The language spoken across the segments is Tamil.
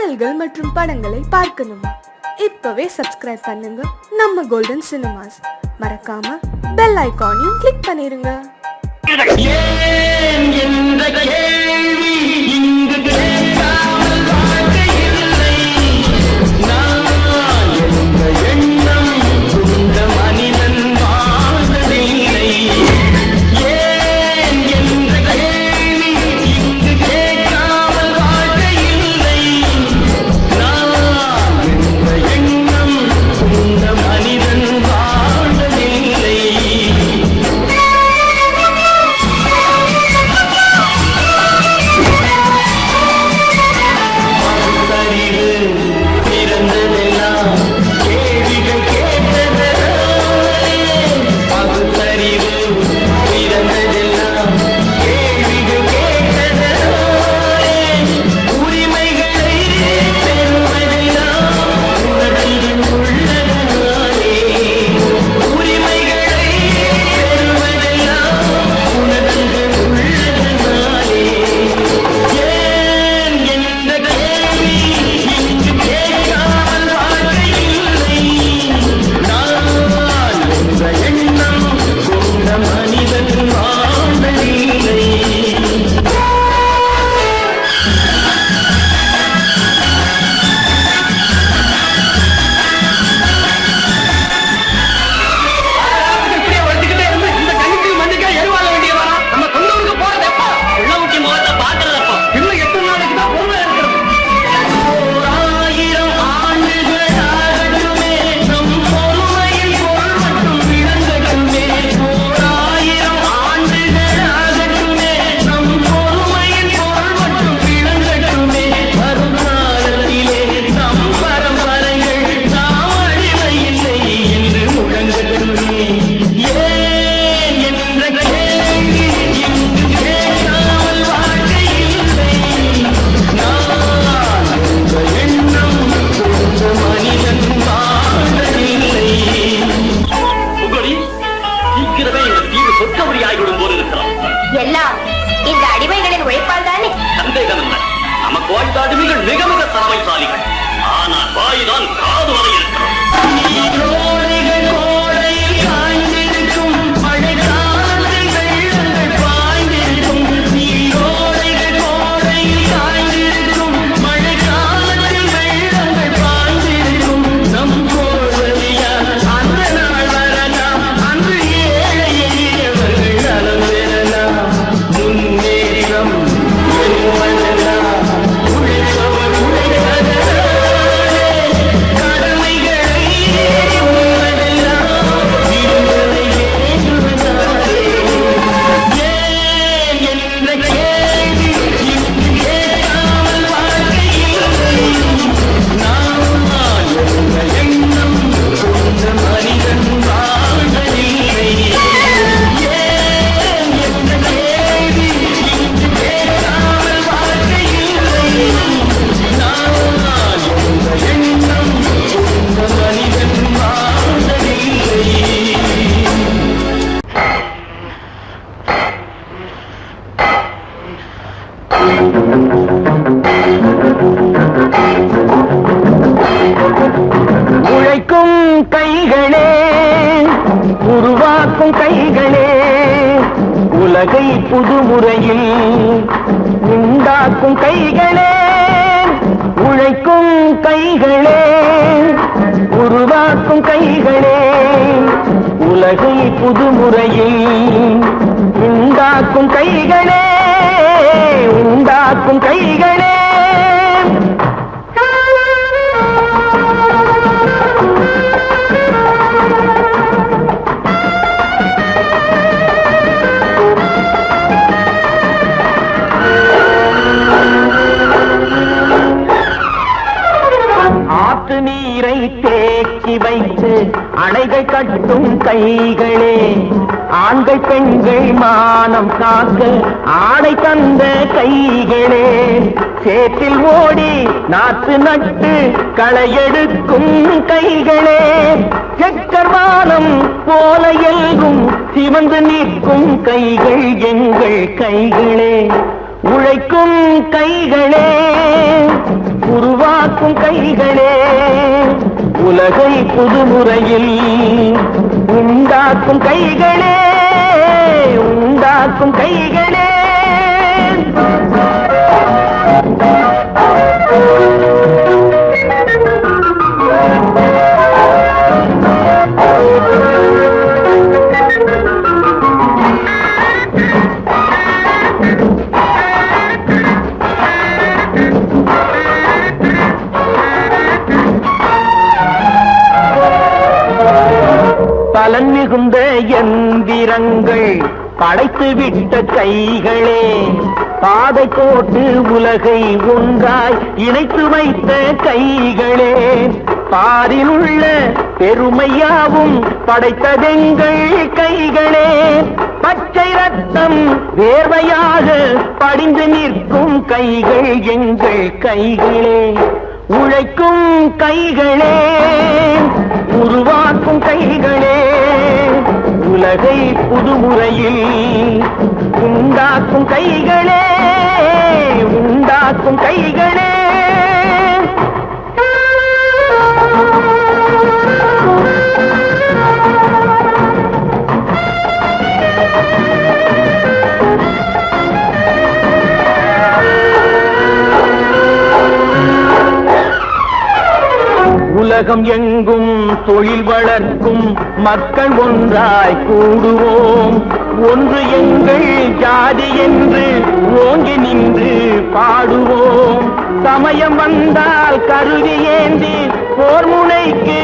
பாடல்கள் மற்றும் படங்களை பார்க்கணுமா? இப்பவே சப்ஸ்கிரைப் பண்ணுங்க நம்ம கோல்டன் சினிமாஸ். மறக்காம பெல் ஐகானையும் கிளிக் பண்ணிருங்க. அடிமைகள் மிக மிக திறமைசாலிகள். ஆனால் வாயுதான் காது வரை இருக்கிறோம். உழைக்கும் கைகளே, உருவாக்கும் கைகளே, உலகை புதுமுறையில் உண்டாக்கும் கைகளே. உழைக்கும் கைகளே, உருவாக்கும் கைகளே, உலகை புதுமுறையில் உண்டாக்கும் கைகளே, உண்டாக்கும் கைகளே. ஆற்று நீரை தேக்கி வைத்து அணைகள் கட்டும் கைகளே, ஆண்கள் பெண்கள் மானம் காக்க ஆடை தந்த கைகளே. சேற்றில் ஓடி நாற்று நட்டு களையெடுக்கும் கைகளே, செக்கர்வானம் போல எல்கும் சிவந்து நிற்கும் கைகள் எங்கள் கைகளே. உழைக்கும் கைகளே, உருவா உண்டாக்கும் கைகளே உலகை புதுமுறையில் உண்டாக்கும் கைகளே உண்டாக்கும் கைகளே பலன் மிகுந்த எந்திரங்கள் படைத்து விட்ட கைகளே பாதை போட்டு உலகை ஒன்றாய் இணைத்து வைத்த கைகளே பாரில் உள்ள பெருமையாவும் படைத்ததெங்கள் கைகளே பச்சை ரத்தம் வேர்வையாக படிந்து நிற்கும் கைகள் எங்கள் கைகளே உழைக்கும் கைகளே உருவாக்கும் கைகளே உலகை புதுமுறையில் உண்டாக்கும் கைகளே உண்டாக்கும் கைகளே உலகம் எங்கும் தொழில் வளர்க்கும் மக்கள் ஒன்றாய் கூடுவோம் ஒன்று எங்கள் ஜாதி என்று ஓங்கி நின்று பாடுவோம் சமயம் வந்தால் கருவி ஏந்தி போர் முனைக்கு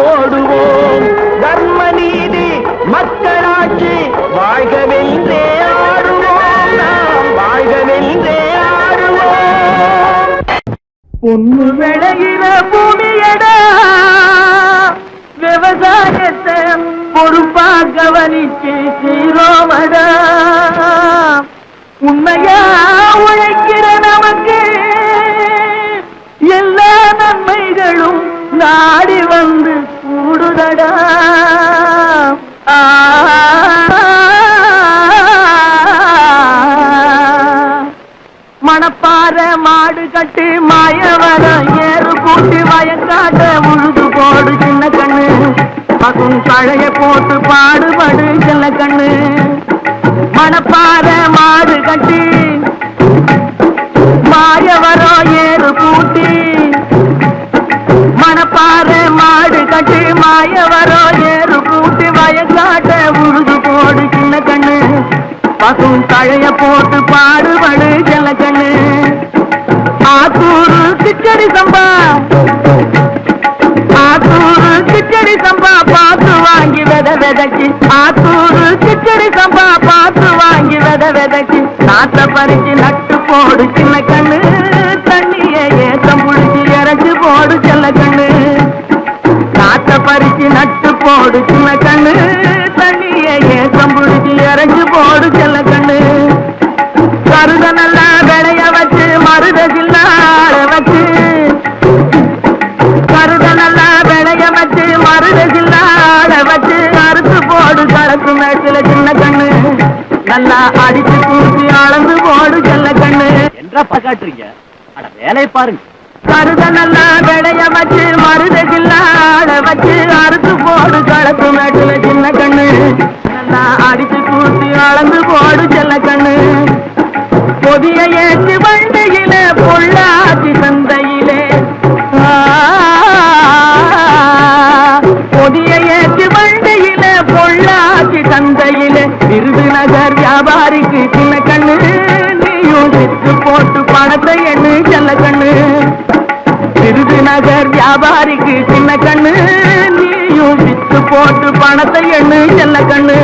ஓடுவோம் தர்ம நீதி மக்களாட்சி வாழ்கவென்றே ஆடுவோம் நாம் வாழ்கவென்றே ஆடுவோம் பொண்ணு விளையிற பூமியடா விவசாயத்தை பொறுப்பா கவனிச்சு சீரோமடா உண்மையா உழைக்கிற நமக்கு எல்லா நன்மைகளும் நாடி வந்து கூடுதடா மணப்பாற மாடு கட்டி மாயவரம் ஏறு கூட்டி வயக்காட்ட உழுது போடு சின்ன கண்ணு பசும் கழைய போட்டு பாடுபடு சின்ன கண்ணு மணப்பாற மாடு கட்டி மாயவரம் ஏறு கூட்டி மணப்பாற மாடு கட்டி மாயவரம் ஏறு கூட்டி வயக்காட்ட உழுது போடு சின்ன கண்ணு பசும் கழைய போட்டு பாடுபடு செல்ல கண்ணு ஆத்தூரு கிச்சடி சம்பா ஆத்தூரு கிச்சடி சம்பா பார்த்து வாங்கி வித விதைச்சு ஆத்தூரு கிச்சடி சம்பா பார்த்து வாங்கி வித விதைச்சு நாத்த பறிச்சு நட்டு போடு சின்ன கண்ணு தண்ணிய ஏத்தம் புடிச்சு இறச்சு போடு செல்ல கண்ணு நாத்த பறிச்சு நட்டு போடு சின்ன கண்ணு தண்ணிய ஏத்தம் புடிச்சு இறச்சு போடு செல்ல கண்ணு கருத நல்லா விளைய வச்சு மருத சில்லாட வச்சு கருத நல்லா விளைய வச்சு மருத சில்லாட வச்சு அறுத்து போடு கலக்கு மேட்டில சின்ன கண்ணு நல்லா அடிச்சு தூக்கி அளந்து போடு செல்ல கண்ணு என்றப்பா காட்டுறீங்க அட வேலையை பாருங்க கருத நல்லா விளைய வச்சு மருத சில்லாட வச்சு அறுத்து போடு கலக்கு மேட்டில சின்ன கண்ணு நல்லா அடிச்சு தூக்கி அளந்து போடு செல்ல கண்ணு பொதிய ஏற்று வண்டியில பொள்ளாச்சி சந்தையிலே பொதிய ஏற்று வண்டியில பொள்ளாச்சி சந்தையிலே விருதுநகர் வியாபாரிக்கு சின்ன கண்ணு நீயும் வித்து போட்டு பணத்தை எண்ணு செல்ல கண்ணு விருதுநகர் வியாபாரிக்கு சின்ன கண்ணு நீயும் வித்து போட்டு பணத்தை எண்ணு செல்ல கண்ணு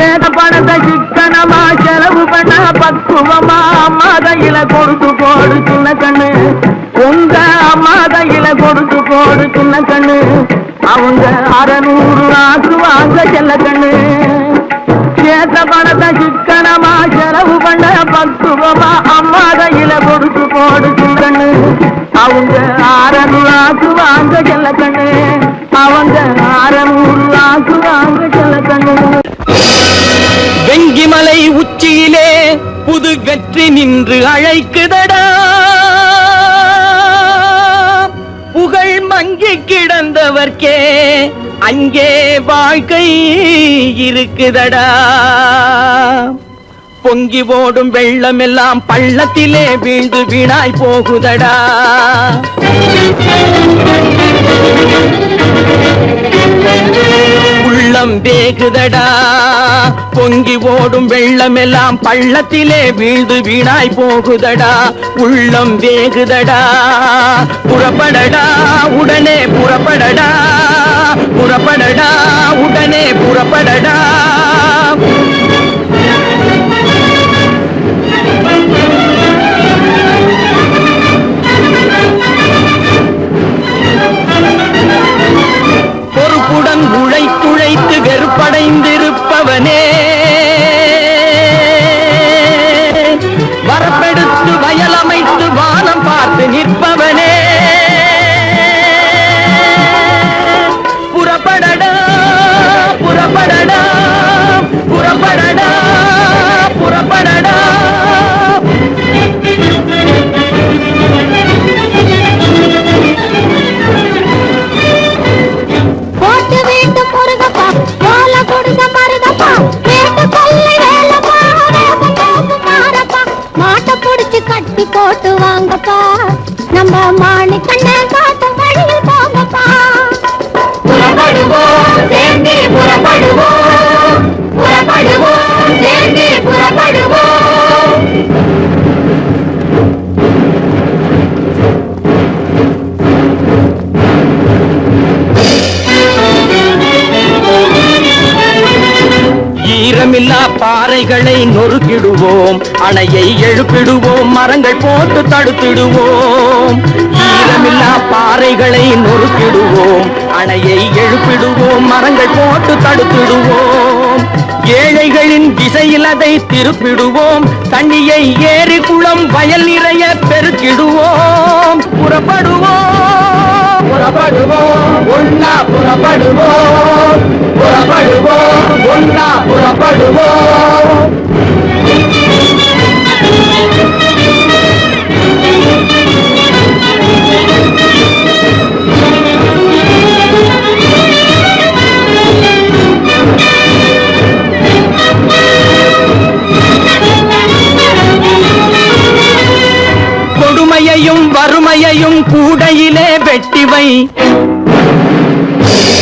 ஏத பணத்தை சிக்கனமா செலவு பண்ண பக்குவமா அம்மா கையில கொடுத்து போடு சின்ன கண்ணு உங்க அம்மா கையில கொடுத்து போடு சின்ன கண்ணு அவங்க 600 ஆக்குவாங்க செல்ல கண்ணு ஏத பணத்தை சிக்கனமா செலவு பண்ண பக்குவமா அம்மா கையில கொடுத்து போடு சின்ன கண்ணு அவங்க 600 ஆக்குவாங்க செல்ல கண்ணு அவங்க 600 ஆக்குவாங்க செல்ல கண்ணு வெங்கிமலை உச்சியிலே புது வெற்றி நின்று அழைக்குதடா அங்கே வாழ்க்கை இருக்குதடா. பொங்கி ஓடும் வெள்ளம் எல்லாம் பள்ளத்திலே வீழ்ந்து வீணாய் போகுதடா. உள்ளம் வேகுதடா. பொங்கி ஓடும் வெள்ளம் எல்லாம் பள்ளத்திலே வீழ்ந்து வீணாய் போகுதடா. உள்ளம் வேகுதடா. புறப்படடா உடனே புறப்படடா. புறப்படடா உடனே புறப்படடா. பொறுப்புடன் உழைத்துழைத்து வெறுப்படைந்திருப்பவனே, வரப்பெடுத்து வயலமைத்து வானம் பார்த்து நிற்பவனே, புறப்படடா புறப்படடா புறப்படடா புறப்படடா. கட்டி போட்டு வாங்கப்பா, நம்ம மாணி கண்ணை காட்டு வழியில் போங்கப்பா. புறப்படுவோம் சேர்ந்தே புறப்படுவோம், புறப்படுவோம் சேர்ந்தே புறப்படுவோம். ஈரமில்லா பாறைகளை நொறுக்கிடுவோம், அணையை எழுப்பிடுவோம், மரங்கள் போட்டு தடுத்திடுவோம். ஈரமில்லா பாறைகளை நொறுக்கிடுவோம், அணையை எழுப்பிடுவோம், மரங்கள் போட்டு தடுத்திடுவோம். ஏழைகளின் திசையில் அதை திருப்பிடுவோம், தண்ணியை ஏரி குளம் வயல் நிறைய பெருக்கிடுவோம். புறப்படுவோம் புறப்படுவோம் ஒன்னா புறப்படுவோம், புறப்படுவோம் ஒன்னா புறப்படுவோம். கொடுமையையும் வறுமையையும் கூடையிலே வெட்டிவை,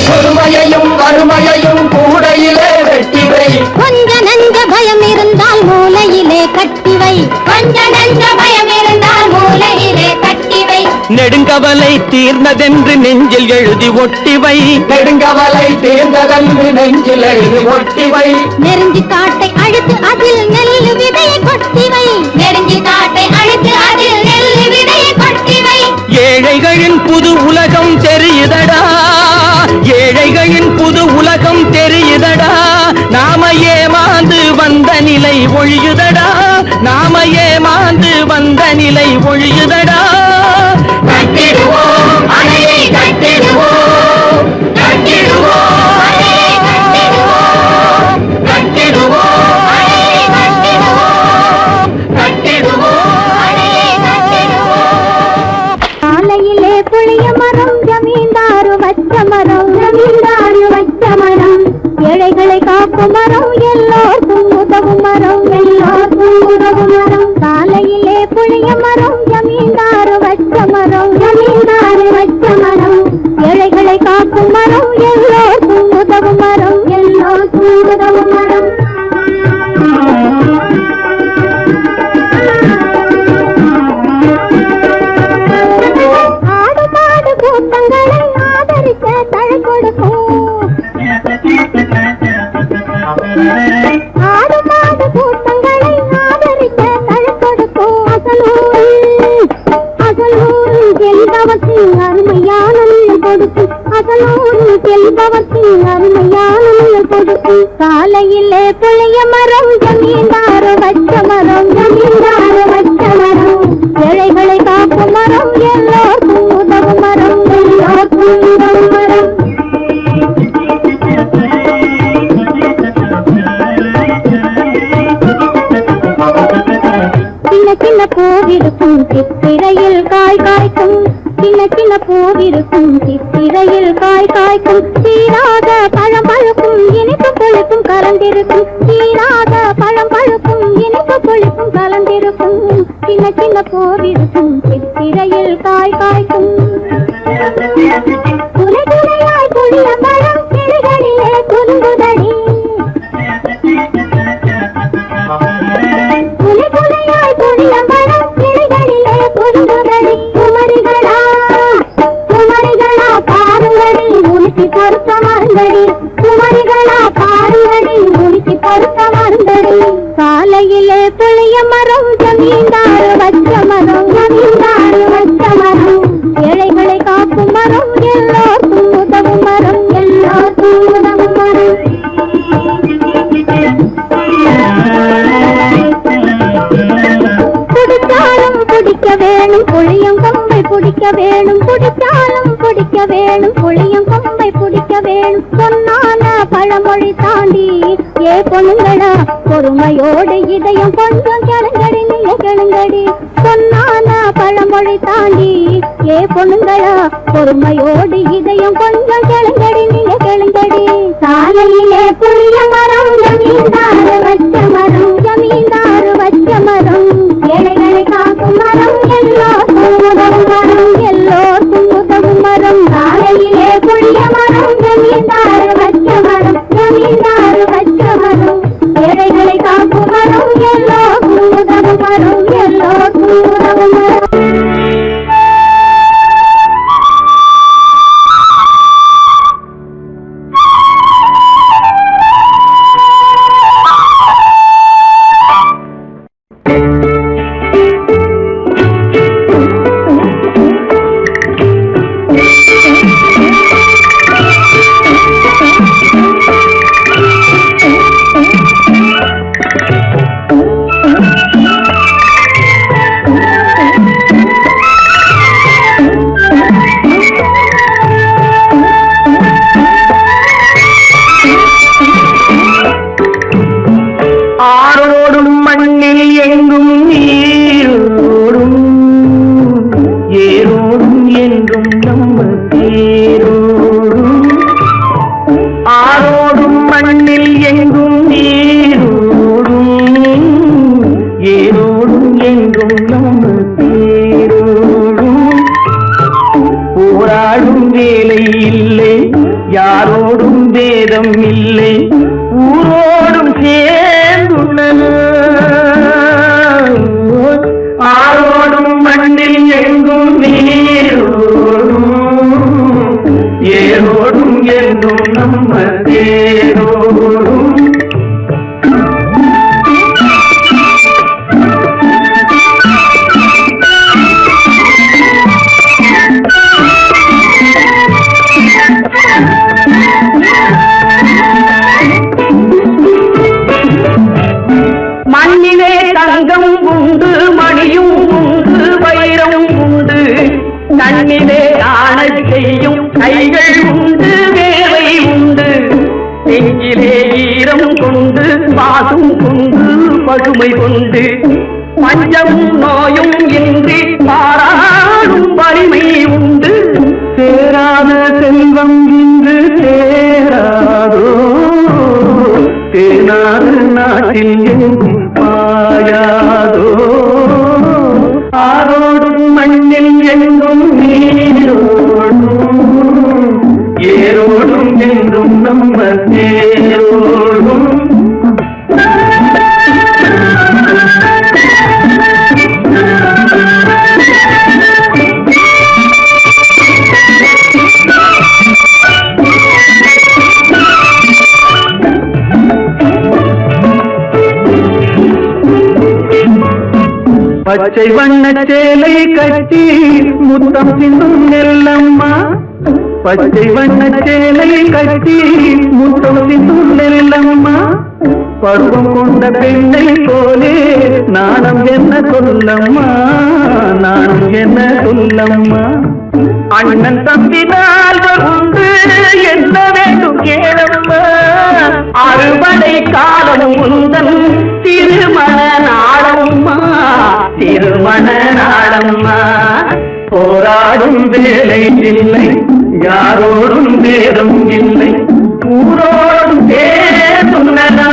கொடுமையையும் வறுமையையும் கூடையிலே வெட்டிவை. கொஞ்ச நஞ்ச பயம் இருந்தால் மூலையிலே கட்டிவை, கொஞ்ச நஞ்ச பயம் இருந்தால் மூலையிலே கட்டிவை. நெடுங்கவலை தீர்ந்ததென்று நெஞ்சில் எழுதி ஒட்டிவை, நெடுங்கவலை தீர்ந்ததென்று நெஞ்சில் எழுதி ஒட்டிவை. நெருஞ்சி காட்டை அழுத்து அதில் நெல்லு விதையை கொட்டிவை, நெருஞ்சி காட்டை அழுத்து அதில் நெல்லு விதையை கொட்டிவை. ஏழைகளின் புது உலகம் தெரியுதடா, ஏழைகளின் புது உலகம் தெரியுதடா. நாம ஏமாந்து வந்த நிலை ஒழியுதடா, நாம ஏமாந்து வந்த நிலை ஒழியுதடா. கட்டிடுவோம் அணையை கட்டிடுவோம், கட்டிடுவோம் அணையை கட்டிடுவோம், கட்டிடுவோம் அணையை கட்டிடுவோம், கட்டிடுவோம் அணையை கட்டிடுவோம். காலையிலே புளிய மரம் ஜமீன்தாரு வச்ச மரம், ஜமீன்தாரு வச்ச மரம். ஏழைகளை காக்கும் மரம், எல்லோருக்கும் உதவும் மரம், எல்லோருக்கும் உதவும் மரம். காலையிலே புளிய மரம் ஜமீன்தாரு வச்ச மரம், ஜமீன்தாரு வச்ச மரம். ஏழைகளை காக்கும் மரம், எல்லோருக்கும் உதவும் மரம், எல்லோருக்கும் உதவும் மரம். ஆடு மாடு கூட்டங்களை ஆதரிக்க தழை கொடுக்கும், ஆடு மாடு கூட்டங்களை ஆதரிக்க தழை கொடுக்கும். அகலூரில் செல்பவத்தின் அருமையான கொடுக்கும், அகலூரில் செல்பவத்தின் அருமையான கொடுக்கும். காலையிலே புளிய மரம் ஜமீன்தாரு வச்ச மரம், ஜமீன்தாரு வச்ச மரம். ஏழைகளை காக்கும் மரம், எல்லோருக்கும் உதவும் மரம், எல்லோருக்கும் உதவும் மரம். சின்ன சின்ன பூவிருக்கும் சித்திரையில் காய் காய்க்கும், சின்ன சின்ன பூவிருக்கும் சித்திரையில் காய் காய்க்கும் தீராத பழம் பழுக்கும் இனிப்பு பொழுக்கும் கலந்திருக்கும் தீராத பழம் பழுக்கும் இனிப்பு பொழுக்கும் கலந்திருக்கும் சின்ன சின்ன பூவிருக்கும் சித்திரையில் காய் காய்க்கும் துளை துளையாய் புளிய மரம் கிளைகளிலே துன்புதடி துளை துளையாய் புளிய மரம் கிளைகளிலே துன்புதடி குமரிகளா குமரிகளா பாருங்கடி உனக்கு பொருத்த மருந்தடி குமரிகளா பாருங்கடி உனக்கு பொருத்த மருந்தடி காலையிலே புளிய மரம் ஜமீன்தார் வச்ச மரம் ஜமீன்தார் வச்ச மரம் ஏழைகளை காக்கும் மரம் எல்லோருக்கும் உதவும் மரம் எல்லோருக்கும் உதவும் மரம் குடிச்சாலும் குடிக்க வேணும் புளியம் கொம்பை பிடிக்க வேணும் குடிச்சாலும் குடிக்க வேணும் புளியம் கொம்பை பிடிக்க வேணும் பொன்னான பழமொழி தாண்டி ஏ பொண்ணுங்களா பொறுமையோடு இதயம் கொஞ்சம் கிளங்கடி நீங்க கிளங்கடி பொன்னான பழமொழி தாண்டி ஏ பொண்ணுங்களா பொறுமையோடு இதயம் கொஞ்சம் கிளங்கடி நீங்க கிளங்கடி சாலையிலே புளிய மரம் ஜமீன்தார் வச்ச மரம் ஜமீன்தார் வச்ச மரம் ஏழைகளை காக்கும் மரம் எல்லோருக்கும் உதவும் மரம் எல்லோருக்கும் உதவும் மரம் சாலையிலே புளிய மரம் ஜமீன்தார் வச்ச மரம் ஜமீன்தார் வச்ச மரம் ஏழைகளை காக்கும் மரம் எல்லோருக்கும் உதவும் மரம் எல்லோருக்கும் உதவும் மரம் யாரோடும் வேதம் இல்லை ஊரோடும் சேர்ந்துள்ளது ஆரோடும் மண்ணில் எங்கும் நீரோடும் ஏரோடும் என்றும் நம்ம தேரோடும் மண்ணிலே தங்கம் உண்டு மணியும் உண்டு வைரம் உண்டு கண்ணிலே ஆணை செய்யும் கைகள் உண்டு வேலை உண்டு நெஞ்சிலே ஈரம் கொண்டு பாசும் கொண்டு பசுமை கொண்டு பஞ்சமும் நோயும் இன்றி பாராடும் வலிமை உண்டு சேராத செல்வம் இன்று சேராதோ தேனாறு நாட்டில் எங்கும் பாயாதோ ஆரோடும் மண்ணில் எங்கும் நீரோடும் ஏரோடும் என்றும் நம்ம தேரோடும் பச்சை வண்ண சேலை கட்டி முத்தம் சிந்தும் நெல்லம்மா பச்சை வண்ண சேலை கட்டி முத்தம் சிந்தும் நெல்லம்மா பருவம் கொண்ட பெண்ணை போலே நாணம் என்ன சொல்லம்மா நாணம் என்ன சொல்லம்மா அண்ணன் தம்பி நால்வர் உண்டு என்ன வேண்டும் கேளம்மா அறுபடை காலம் உந்தன் திருமண நாளம்மா திருமண நாளம்மா போராடும் வேலை இல்லை, யாரோடும் வேதம் இல்லை, ஊரோடும் பேசுன்னதா,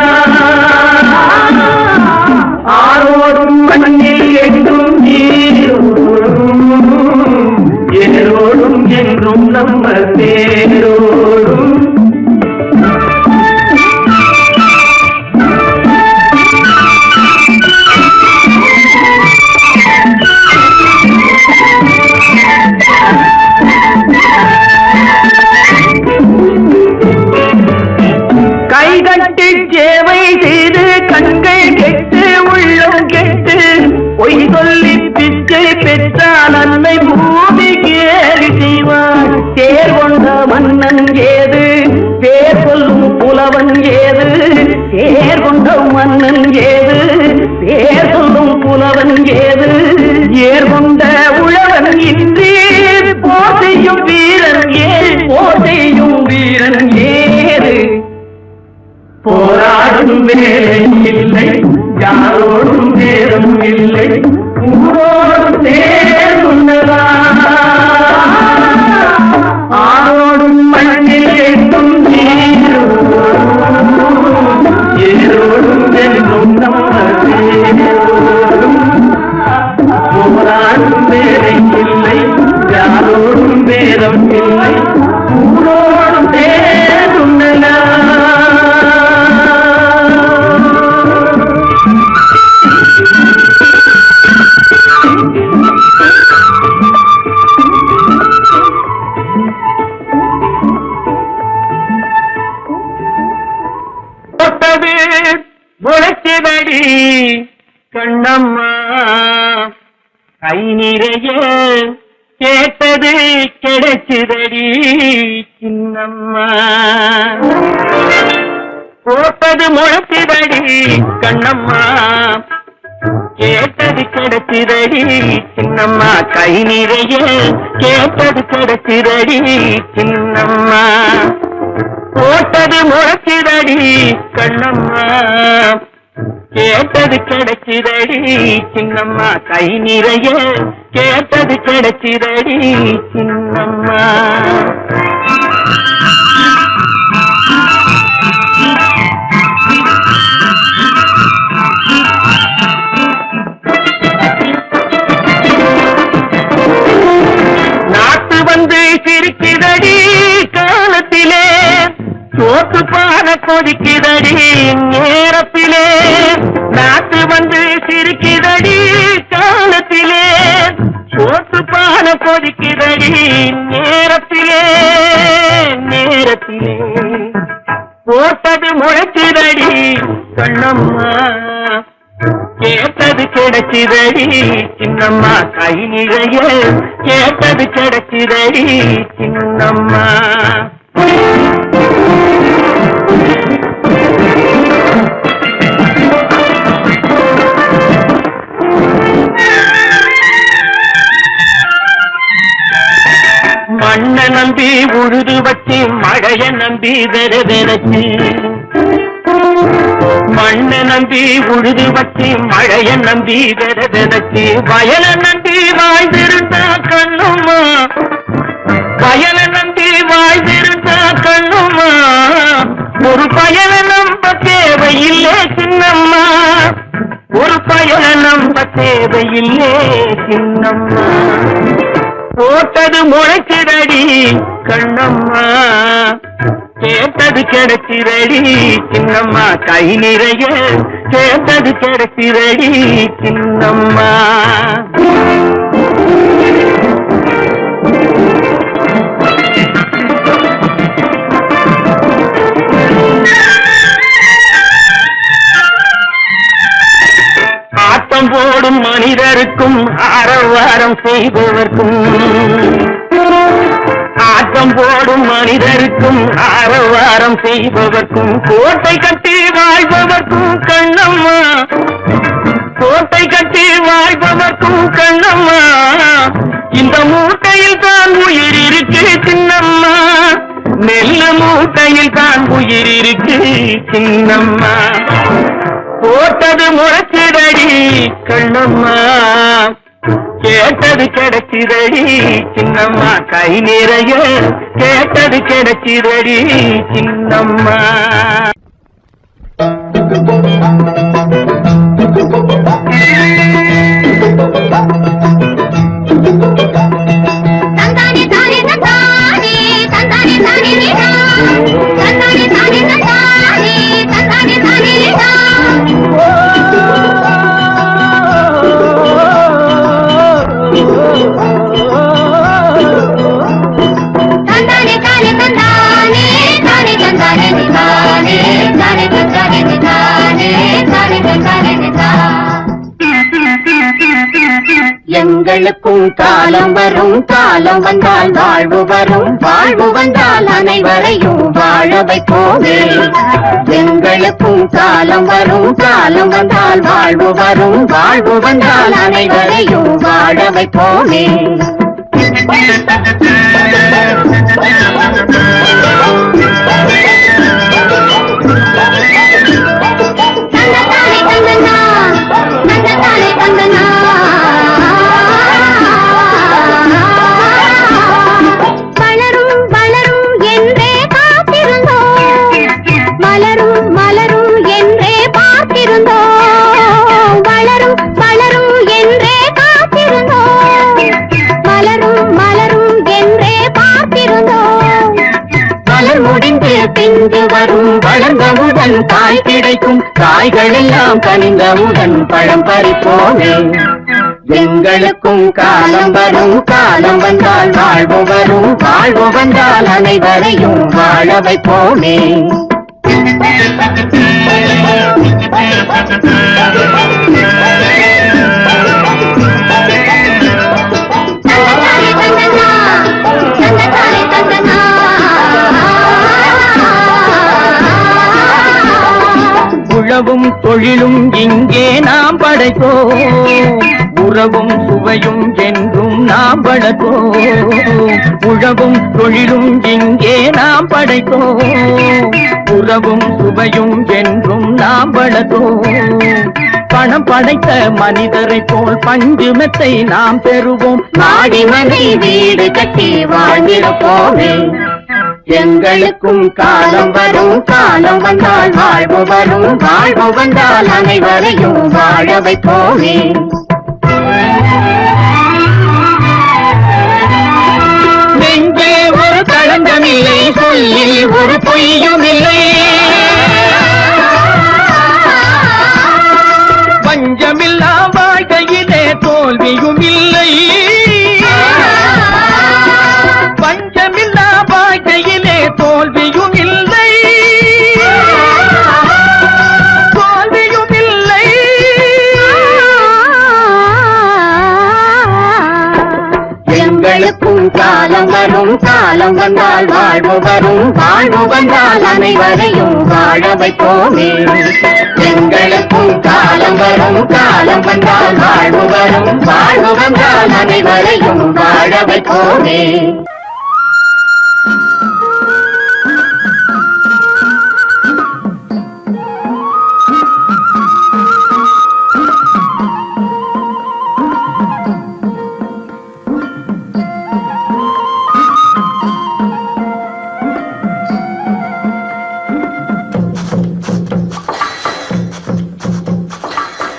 ஆரோடும் மண்ணில் எங்கும் நீரோடும், ஏரோடும் என்றும் நம்ம தேரோடும். கைகட்டி சேவை செய்து கண்கள் கெட்டு உள்ளம் கெட்டு பொய் சொல்லி பிச்சை பெற்றால் அன்னை பூமி கேலி செய்வார். தேர் கொண்ட மன்னன் ஏது, பேர் சொல்லும் புலவன் ஏது, தேர் கொண்ட மன்னன் ஏது, பேர் சொல்லும் புலவன் ஏது, ஏர் கொண்ட உழவன் இன்றி போர் செய்யும் வீரன் ஏது, போர் செய்யும் வீரன் ஏது. போராடும் வேலை இல்லை, யாரோடும் நேரம் இல்லை, ஊரோடும் தேர்ந்ததா, ஆரோடும் மண்ணில் எங்கும் நீரோடும், ஏரோடும் என்றும் நம்ம தேரோடும். போராடும் வேலை இல்லை, யாரோடும் நேரம் இல்லை, ஊரோடும் தேர்ந்ததா. முளைச்சதடி கண்ணம்மா, கை நிறைய கேட்டது கிடைச்சதடி சின்னம்மா. போட்டது முளைச்சதடி கண்ணம்மா, கேட்டது கிடைச்சதடி சின்னம்மா, கை நிறைய கேட்டது கிடைச்சதடி சின்னம்மா. போட்டது முளைச்சதடி கண்ணம்மா, கேட்டது கிடைச்சதடி சின்னம்மா, கை நிறைய கேட்டது கிடைச்சதடி சின்னம்மா. நாட்டு வந்து சிரிக்கிறடி காலத்திலே, சோத்து பான கொதிக்கிறடி நேரத்திலே, நாட்டு வந்து சிரிக்கிறடி காலத்திலே, சோத்து பான கொதிக்கிறடி நேரத்திலே, நேரத்திலே. போட்டது முளைச்சதடி கண்ணம்மா, கேட்டது கிடைச்சதடி சின்னம்மா, கை நிறைய கேட்டது கிடைச்சதடி சின்னம்மா. மண்ண நம்பி உழுது வச்சு மழைய நம்பி வெறவெறச்சு, மண்ண நம்பி உழுது வச்சு மழைய நம்பி வெறவெறச்சு, வயல நம்பி வாழ்ந்திருந்தா கண்ணும்மா, வயல நம்பி வாழ்ந்திருந்தா கண்ணும்மா, ஒரு பயல நம்ப தேவையில்லை சின்னம்மா, ஒரு பயல நம்ப தேவையில்லை சின்னம்மா. போட்டது முளைச்சதடி கண்ணம்மா, கேட்டது கிடைச்சதடி சின்னம்மா, கை நிறைய கேட்டது கிடைச்சதடி சின்னம்மா. ஆட்டம் போடும் மனிதருக்கும் ஆரவாரம் செய்பவர்க்கும், ஆட்டம் போடும் மனிதருக்கும் ஆரவாரம் செய்பவர்க்கும், கோட்டை கட்டி வாழ்பவர்க்கும் கண்ணம்மா, கோட்டை கட்டி வாழ்பவர்க்கும் கண்ணம்மா, இந்த மூட்டையில் தான் உயிர் இருக்கு சின்னம்மா, நெல்லு மூட்டையில் தான் உயிர் இருக்கு சின்னம்மா. போட்டது முளைச்சதடி கண்ணம்மா, கேட்டது கிடைச்சிரடி சின்னம்மா கை நிறைய கேட்டது கிடைச்சிரடி சின்னம்மா. எங்களுக்கும் காலம் வரும், காலம் வந்தால் வாழ்வு வரும், வாழ்வு வந்தால் அனைவரையும் வாழ வைப்போமே. எங்களுக்கும் காலம் வரும், காலம் வந்தால் வாழ்வு வரும், வாழ்வு வந்தால் அனைவரையும் வாழ வைப்போமே. பிந்து வரும் வளர்ந்தவுடன் காய் கிடைக்கும், காய்கள் எல்லாம் கனிந்தவுடன் பழம் பறிப்போமே. எங்களுக்கும் காலம் வரும், காலம் வந்தால் வாழ்வு வரும், வாழ்வு வந்தால் அனைவரையும் வாழ வைப்போமே. உழவும் தொழிலும் இங்கே நாம் படைத்தோம், உறவும் சுவையும் என்றும் நாம் வளர்த்தோம். உழவும் தொழிலும் இங்கே நாம் படைத்தோம், உறவும் சுவையும் என்றும் நாம் வளர்த்தோம். பணம் படைத்த மனிதரை போல் பஞ்சு மெத்தை நாம் பெறுவோம், மாடி மனை வீடு கட்டி வாழ்ந்திருப்போமே. எங்களுக்கும் காலம் வரும், காலம் வந்தால் வாழ்வு வரும், வாழ்வு வந்தால் அனைவரையும் வாழ வைப்போமே. நெஞ்சே ஒரு களங்கமில்லை, சொல்லில் ஒரு பொய்யும் இல்லை, பஞ்சமில்லா வாழ்க்கையிலே தோல்வியும் இல்லை, பஞ்சமில்லா வாழ்க்கையிலே தோல்வியும் இல்லை, தோல்வியும் இல்லை. எங்களுக்கும் காலம் வரும், காலம் வந்தால் வாழ்வு வரும், வாழ்வு வந்தால் அனைவரையும் வாழ வைப்போமே. எங்களுக்கும் காலம் வரும், காலம் வந்தால் வாழ்வு வரும், வாழ்வு வந்தால் அனைவரையும் வாழ வைப்போமே.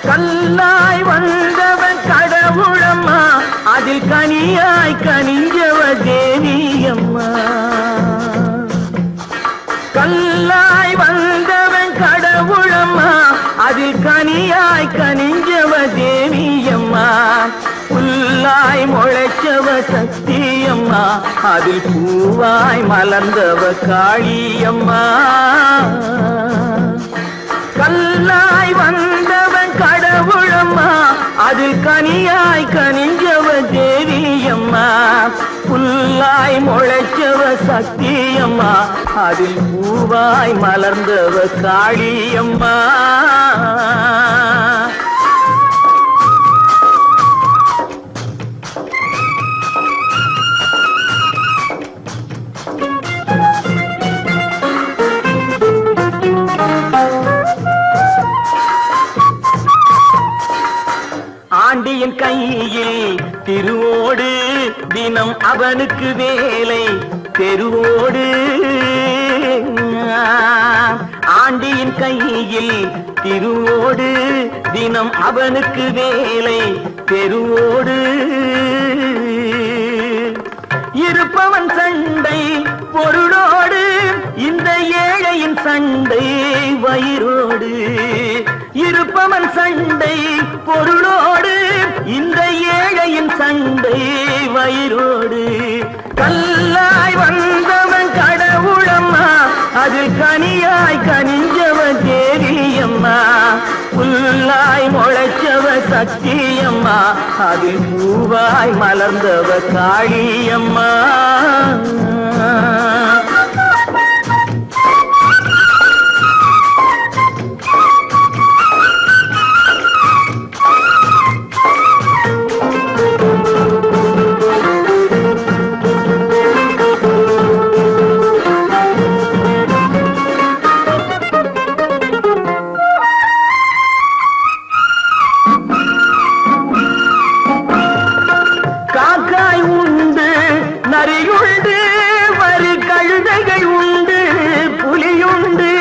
கல்லாய் வந்தவன் கடவுளம்மா, அதில் கனியாய் கனிஞ்சவ தேவியம்மா. கல்லாய் வந்தவன் கடவுளம்மா, அதில் கனியாய் கனிஞ்சவ தேவியம்மா. புல்லாய் முளைச்சவ சக்தியம்மா, அதில் பூவாய் மலர்ந்தவ காளியம்மா. கல்லாய் வந்தவன் கடவுளம்மா, அதில் கனியாய் கனிஞ்சவ தேவியம்மா. புல்லாய் முளைச்சவ சக்தியம்மா, அதில் பூவாய் மலர்ந்தவ காளியம்மா. ஆண்டியின் கையில் அவனுக்கு வேலை தெருவோடு. ஆண்டியின் கையில் திருவோடு, தினம் அவனுக்கு வேலை தெருவோடு. இருப்பவன் சண்டை பொருளோடு, இந்த ஏழையின் சண்டை வயிறோடு. இருப்பவன் சண்டை பொருளோடு, இந்த ஏழையின் சண்டை வயிறோடு. கல்லாய் வந்தவன் கடவுளம்மா, அது கனியாய் கனிஞ்சவன் தேவியம்மா. புல்லாய் முளைச்சவ சக்தியம்மா, அது பூவாய் மலர்ந்தவ காளியம்மா. நரியுண்டு, வரி கழுதைகள் உண்டு, புலியுண்டு.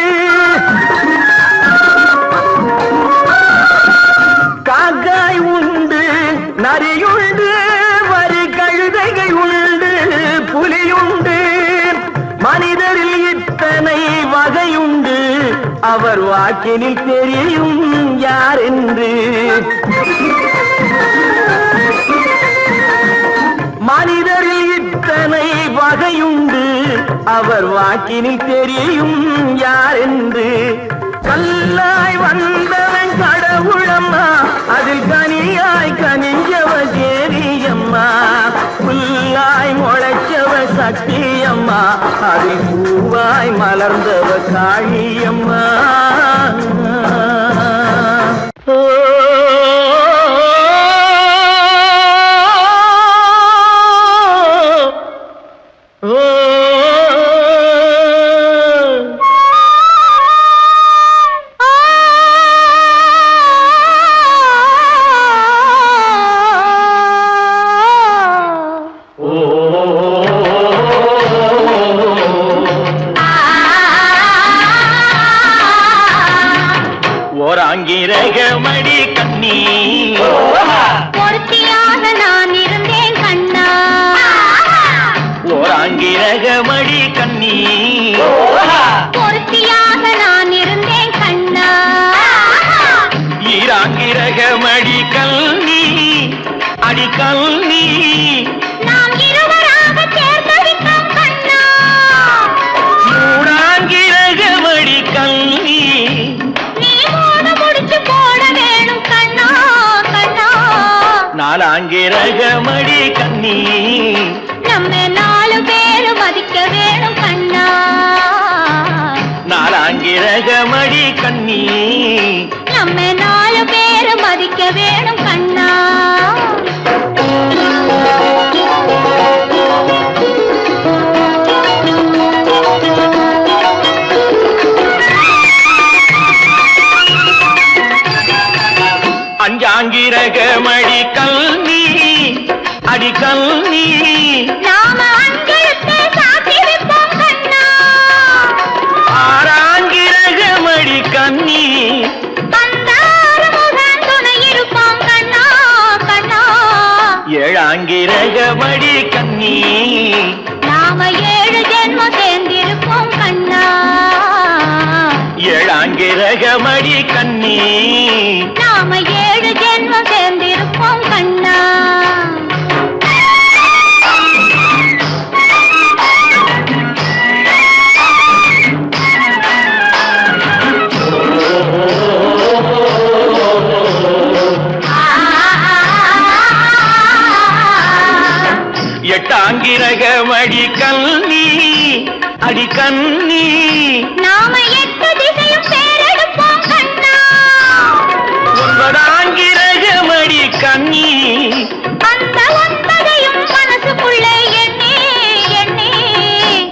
காக்காய் உண்டு, நரியுண்டு, வரி கழுதைகள் உண்டு, புலியுண்டு. மனிதரில் இத்தனை வகையுண்டு, அவர் வாக்கினில் தெரியும் யாரென்று. மனிதரில் இத்தனை வகையுண்டு, அவர் வாக்கினில் தெரியும் யாரென்று. கல்லாய் வந்தவன் கடவுளம்மா, அதில் கனியாய் கனிஞ்சவ தேவியம்மா. புல்லாய் முளைச்சவ சக்தியம்மா, அதில் பூவாய் மலர்ந்தவ காளியம்மா. ஓராங்கிரகமடி கண்ணி, பொருத்தியாக நான் இருந்தேன் கண்ணா. ஓராங்கிரகமடி கண்ணி, பொருத்தியாக நான் இருந்தேன் கண்ணா. ஈராங்கிரகமடி கல்வி அடி கல்வி, நாம் இருவராக சேர்ந்தடித்தோம் கண்ணா. மூடாங்கிரகமடி கல்வி, நீ மூட முடிச்சு போட வேணும் கண்ணா கண்ணா. நாலாங்கிரகமடி கண்ணி, நம்ம 4 பேரு மதிக்க வேணும் கண்ணா. நாலாங்கிரகமடி கண்ணி, நம்ம 4 பேரு மதிக்க வேணும் கண்ணா. அஞ்சாங்கிரகமடி கல்வி அடி கல்வி, நாம அஞ்செழுத்தை சாத்தி வைப்போம் கண்ணா. ஆறாங்கிரகமடி கண்ணி, பந்தாறு முகன் துணை இருப்போம் கண்ணா கண்ணா. ஏழாங்கிரகமடி கண்ணி, நாம 7 ஜென்மம் சேர்ந்திருப்போம் கண்ணா. ஏழாங்கிரகமடி கண்ணி, நாம 7 ஜென்மம் சேர்ந்திருப்போம் கண்ணா. எட்டாங்கிரகமடி கண்ணி அடி கண்ணி, நாம 8 திசையும் பேரெடுப்போம் கண்ணா. ஒன்பதாங்கிரகமடி கண்ணி, அந்த 9ஐயும் மனசுக்குள்ளே எண்ணி எண்ணி.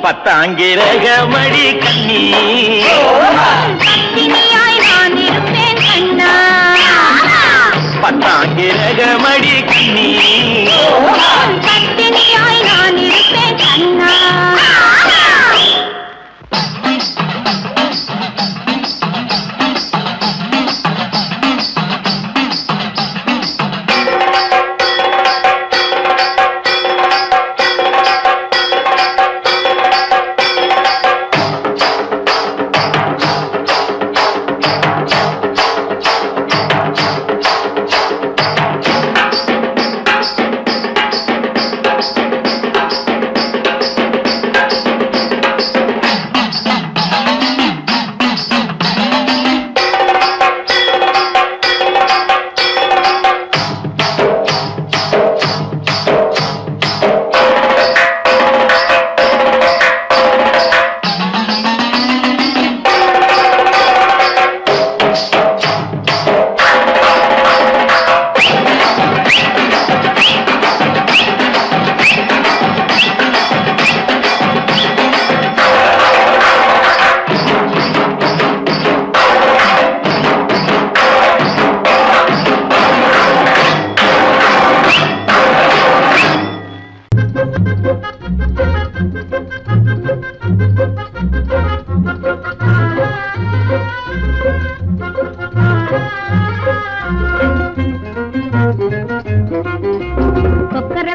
பத்தாங்கிரகமடி கண்ணி, கண்ணினியாய் நான் இருப்பேன் கண்ணா. பத்தாங்கிரகமடி கண்ணி, கண்ணினியாய் நான்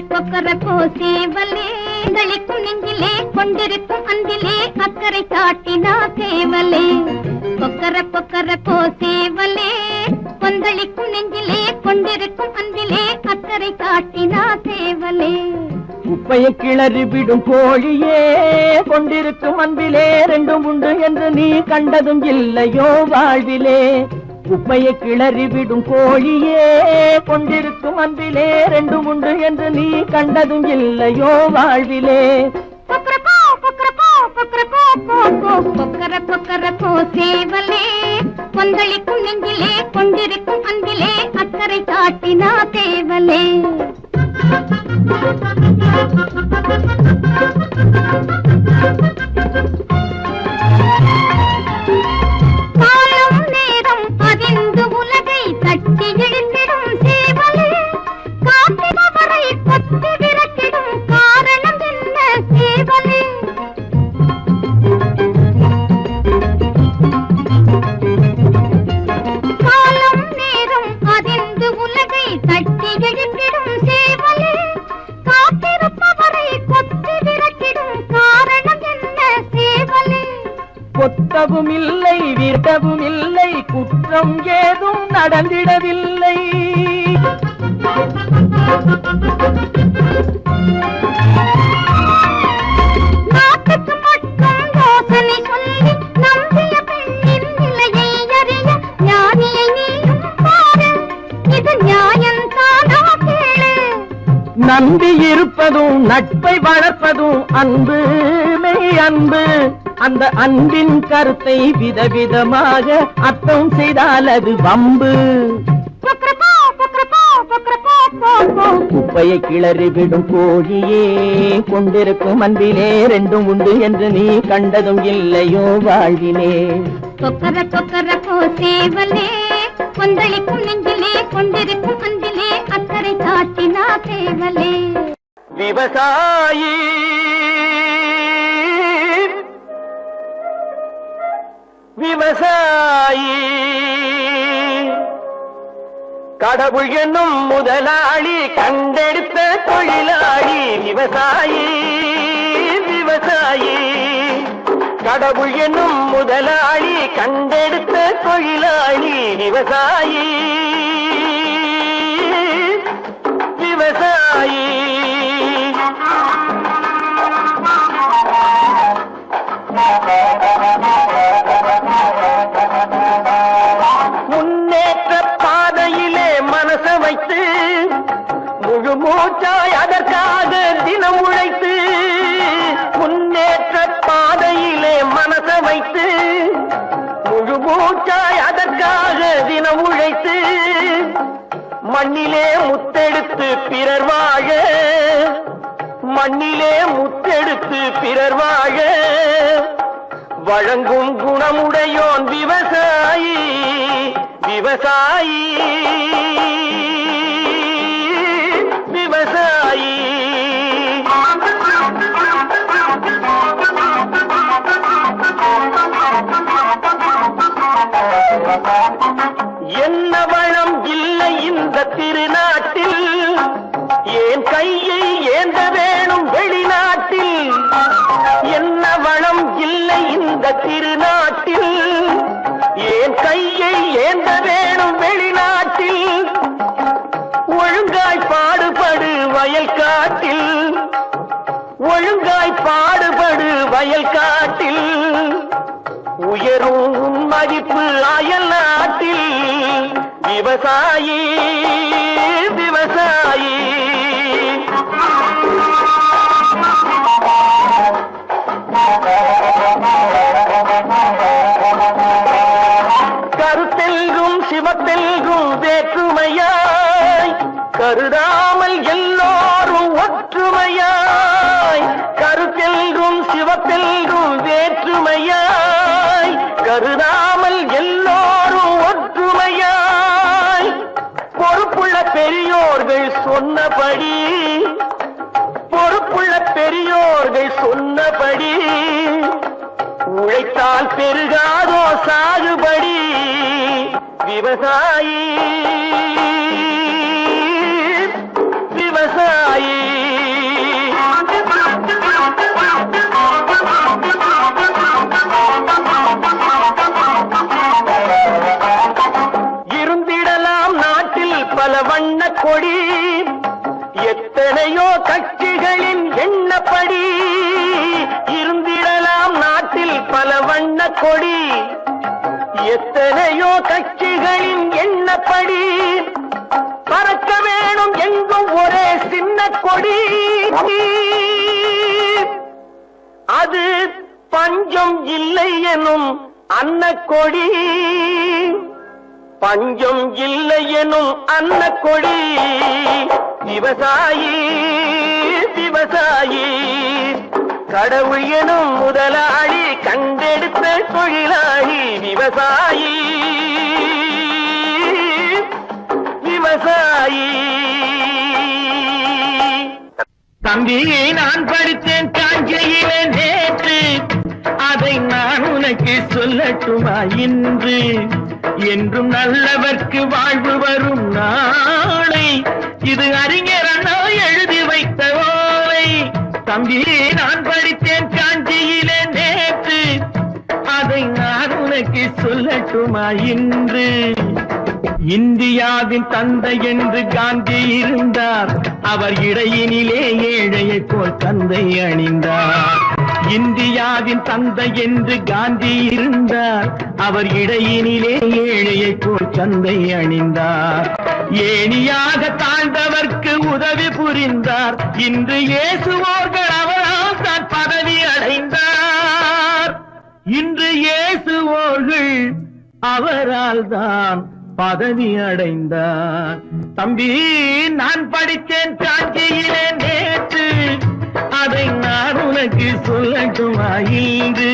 கொக்கரக்கோ சேவலே களிக்கும் நெஞ்சிலே கொண்டிருக்கும் அன்பிலே அக்கறை காட்டினா சேவலே கொக்கரக்கோ சேவலே கொந்தளிக்கும் நெஞ்சிலே கொண்டிருக்கும் அன்பிலே அக்கறை காட்டினா சேவலே குப்பையை கிளறி விடும் கோழியே கொண்டிருக்கும் அன்பிலே ரெண்டும் உண்டு என்று நீ கண்டதும் இல்லையோ வாழ்விலே குப்பையை கிளறி விடும் கோழியே கொண்டிருக்கும் அன்பிலே ரெண்டும் உண்டு என்று நீ கண்டதும் இல்லையோ வாழ்விலே கொக்கரக்கோ சேவலே கொந்தளிக்கும் நெஞ்சிலே கொண்டிருக்கும் அன்பிலே அக்கறை காட்டினா சேவலே காலம் நேரம் அதிர்ந்து உலகை தட்டி இழுத்திடும் சேவலே காத்திரவரை கொத்தி விரட்டிடும் காரணம் என்ன சேவலே காலம் நேரம் அதிர்ந்து உலகை தட்டி இழுத்திடும் சேவலே காத்திருப்பவரை கொத்தி விரட்டிடும் காரணம் என்ன சேவலே கொத்தவும் இல்லை விரட்டவும் இல்லை குற்றம் ஏதும் நடந்திடவில்லை நாட்டுக்கு மட்டும் யோசனை சொல்லி நம்பிய பெண்ணின் நிலையை அறிய ஞானியை நீயும் பாரு இது நியாயம் தானா கேளு நம்பி இருப்பதும் நட்பை வளர்ப்பதும் அன்பு மெய் அன்பு அந்த அன்பின் கருத்தை விதவிதமாக அர்த்தம் செய்தால் அது வம்பு குப்பையை கிளறி விடும் கோழியே கொண்டிருக்கும் அன்பிலே ரெண்டும் உண்டு என்று நீ கண்டதும் இல்லையோ வாழ்விலே கொக்கரக்கோ சேவலே கொந்தளிக்கும் நெஞ்சிலே கொண்டிருக்கும் அன்பிலே அக்கறை காட்டினா சேவலே விவசாயி விவசாயி கடவுள் என்னும் முதலாளி கண்டெடுத்த தொழிலாளி விவசாயி விவசாயி கடவுள் என்னும் முதலாளி கண்டெடுத்த தொழிலாளி விவசாயி விவசாயி முன்னேற்ற பாதையிலே மனச வைத்து முழு மூச்சாய் அதற்காக தினம் உழைத்து முன்னேற்ற பாதையிலே மனச வைத்து முழு மூச்சாய் அதற்காக தினம் உழைத்து மண்ணிலே முத்தெடுத்து பிறர் வாழ மண்ணிலே முத்தெடுத்து பிறர் வாழ வழங்கும் குணமுடையோன் விவசாயி விவசாயி விவசாயி என்ன வளம் இல்லை இந்த திருநாட்டில் ஏன் கையை ஏந்த வேணும் வெளிநாட்டில் என்ன வளம் இல்லை இந்த திருநாட்டில் ஏன் கையை ஏந்த வேணும் வெளிநாட்டில் ஒழுங்காய் பாடுபடு வயல் காட்டில் ஒழுங்காய் பாடுபடு வயல் காட்டில் உயரும் மதிப்பு அயல் நாட்டில் விவசாயி விவசாயி கருத்தெல்கும் சிவத்தெல்கும் வேற்றுமையாய் கருதாமல் எல்லோரும் ஒற்றுமையாய் கருத்தெல்கும் சிவத்தெல்கும் வேற்றுமையாய் கருதாமல் எல்லோரும் ஒற்றுமையாய் பொறுப்புள்ள பெரியோர்கள் சொன்னபடி பொறுப்புள்ள பெரியோர்கள் சொன்னபடி உழைத்தால் பெருகாதோ சாகுபடி விவசாயி விவசாயி இருந்திடலாம் நாட்டில் பல வண்ண கொடி எத்தனையோ கட்சிகளின் எண்ணப்படி இருந்திடலாம் நாட்டில் பல வண்ண கொடி எத்தனையோ கட்சிகளின் எண்ணப்படி பறக்க வேணும் எங்கும் ஒரே சின்ன கொடி அது பஞ்சம் இல்லை எனும் அன்னக்கொடி பஞ்சம் இல்லை எனும் அன்னக்கொடி விவசாயி விவசாயி கடவுள் எனும் முதலாளி கண்டெடுத்த தொழிலாளி விவசாயி விவசாயி தம்பி நான் படித்தேன் காஞ்சியிலே நேற்று அதை நான் உனக்கு சொல்லட்டுமா இன்று என்றும் நல்லவர்க்கு வாழ்வு வரும் நாளை இது அறிஞர் அண்ணா எழுதி வைத்த ஓலை தம்பி நான் படித்தேன் காஞ்சியிலே நேற்று அதை நான் உனக்கு சொல்லட்டுமா இன்று இந்தியாவின் தந்தை என்று காந்தி இருந்தார் அவர் இடையினிலே ஏழையை போல் தந்தை அணிந்தார் இந்தியாவின் தந்தை என்று காந்தி இருந்தார் அவர் இடையினிலே ஏழையை போல் தந்தை அணிந்தார் ஏணியாக தாழ்ந்தவர்க்கு உதவி புரிந்தார் இன்று இயேசுவோர்கள் அவரால் தான் பதவி அடைந்தார் இன்று இயேசுவோர்கள் அவரால் தான் பதவி அடைந்தார் தம்பி நான் படித்தேன் காஞ்சியிலே நேற்று அதை நான் உனக்கு சொல்லட்டுமா இன்று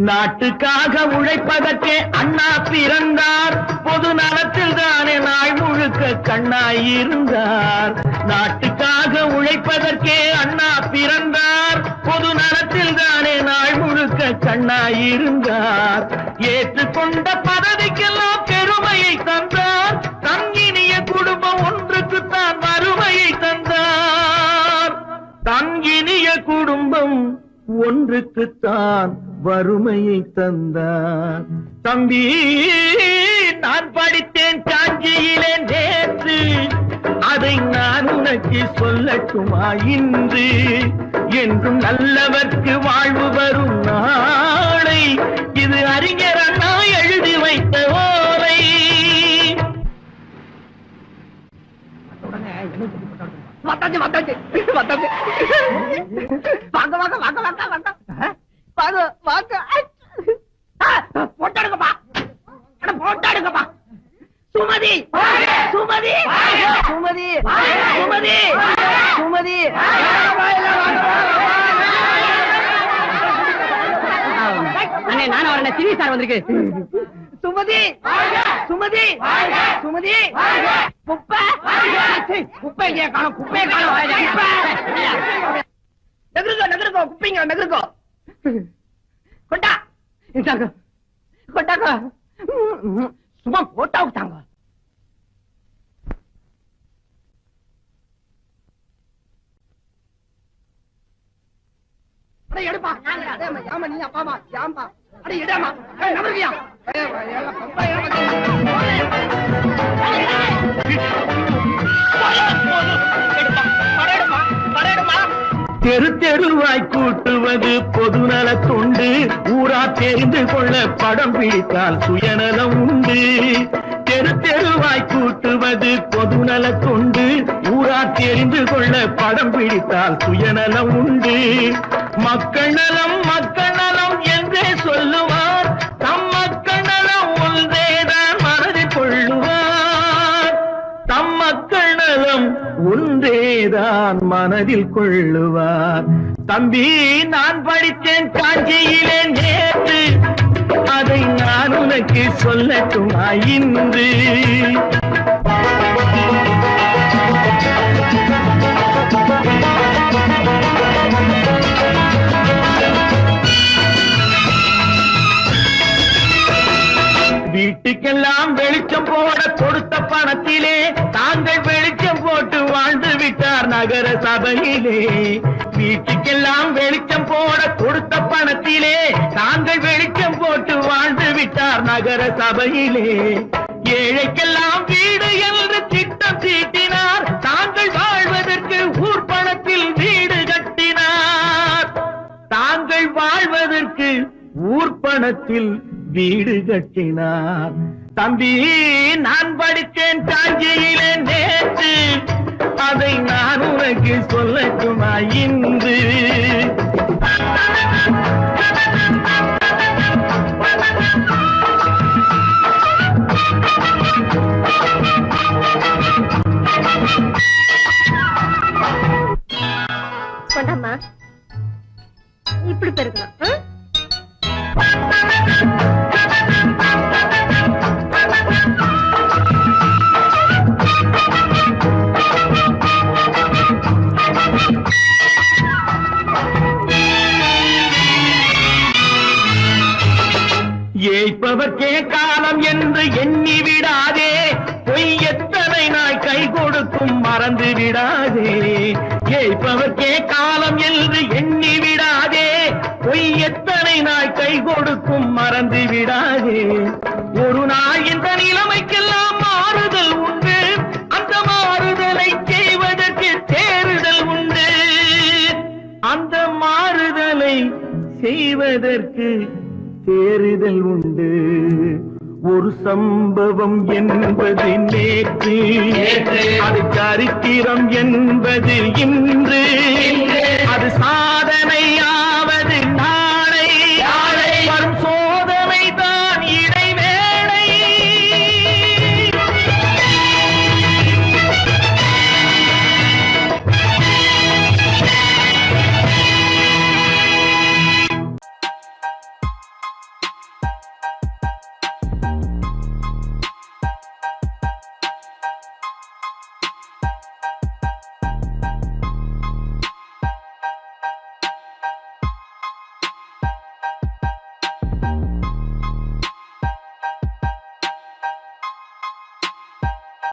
நாட்டுக்காக உழைப்பதற்கே அண்ணா பிறந்தார் பொது நலத்தில் தானே நாள் முழுக்க கண்ணாயிருந்தார் நாட்டுக்காக உழைப்பதற்கே அண்ணா பிறந்தார் பொது நலத்தில் தானே நாள் முழுக்க கண்ணாயிருந்தார் ஏற்றுக்கொண்ட பதவிக்கெல்லாம் பெருமையை தந்தார் தங்கினிய குடும்பம் ஒன்றுக்குத்தான் வறுமையை தந்தார் தங்கினிய குடும்பம் ஒன்றுக்குத்தான் வறுமையை தந்தார் தம்பி நான் படித்தேன் காஞ்சியிலே நேற்று அதை நான் உனக்கு சொல்லட்டுமா இன்று என்றும் நல்லவர்க்கு வாழ்வு வரும் நாளை இது அறிஞர் அண்ணா எழுதி வைத்த ஓலை வந்தாச்சு வந்தாச்சு வந்தாச்சு வாங்க வாங்க வாங்க வாங்க வாங்க வாங்க வாங்க போட்டாடுங்கப்பா போட்டாடுங்கப்பா சுமதி சுமதி சுமதி சுமதி சுமதி அண்ணே நானும் வரேன் சிவி சார் வந்திருக்கு சுமதி சுமதி சுமதி குப்பை குப்பை இல்லையா காணும் குப்பையை காணும் நகருக்கோ நகருக்கோ குப்பைங்க நகருக்கோ கொண்டா கொண்டாக்கோ சும்மா போட்டா விட்டாங்க எடுப்பா ஆமா நீ அப்பாமா யாம்பா அட இடமா நகருக்கியா தெரு தெருவாய் கூட்டுவது பொதுநல தொண்டு ஊரா தெரிந்து கொள்ள படம் பிடித்தால் சுயநலம் உண்டு தெரு தெருவாய் கூட்டுவது பொதுநல தொண்டு ஊரா தெரிந்து கொள்ள படம் பிடித்தால் சுயநலம் உண்டு மக்கள் நலம் என்றே சொல்லுவார் தம் மக்கள் நலம் ஒன்றேதான் மனதில் கொள்ளுவார் தம் மக்கள் நலம் ஒன்றே தான் மனதில் கொள்ளுவார். தம்பி நான் படித்தேன் காஞ்சியிலே நேற்று, அதை நான் உனக்கு சொல்லட்டுமா இன்று? வீட்டுக்கெல்லாம் வெளிச்சம் போட கொடுத்த பணத்திலே தாங்கள் வெளிச்சம் போட்டு வாழ்ந்து விட்டார் நகர சபையிலே. வீட்டுக்கெல்லாம் வெளிச்சம் போட கொடுத்த பணத்திலே தாங்கள் வெளிச்சம் போட்டு வாழ்ந்து விட்டார் நகர சபையிலே. ஏழைக்கெல்லாம் வீடு என்று திட்டம் தீட்டினார், தாங்கள் வாழ்வதற்கு ஊர் பணத்தில் வீடு கட்டினார். தாங்கள் வாழ்வதற்கு ஊர் பணத்தில் வீடு கட்டினார். தம்பி நான் படித்தேன் காஞ்சியிலே நேற்று, அதை நான் உனக்கு சொல்லட்டுமா இன்று? கொண்டாம்மா, இப்படி பெருக்கலாம். ஏய்ப்பவர்க்கே காலம் என்று எண்ணி விடாதே, பொய் எத்தனை நாய் கை கொடுக்கும் மறந்து விடாதே. ஏய்ப்பவர்க்கே காலம் என்று எண்ணி விடாதே, பொய் எத்தனை நாய் கை கொடுக்கும் மறந்து விடாதே. ஒரு நாள் இந்த நிலைமைக்கெல்லாம் மாறுதல் உண்டு, அந்த மாறுதலை செய்வதற்கு தேறுதல் உண்டு. அந்த மாறுதலை செய்வதற்கு தேறுதல் உண்டு. ஒரு சம்பவம் என்பது நேற்று, அது சரித்திரம் என்பது இன்று.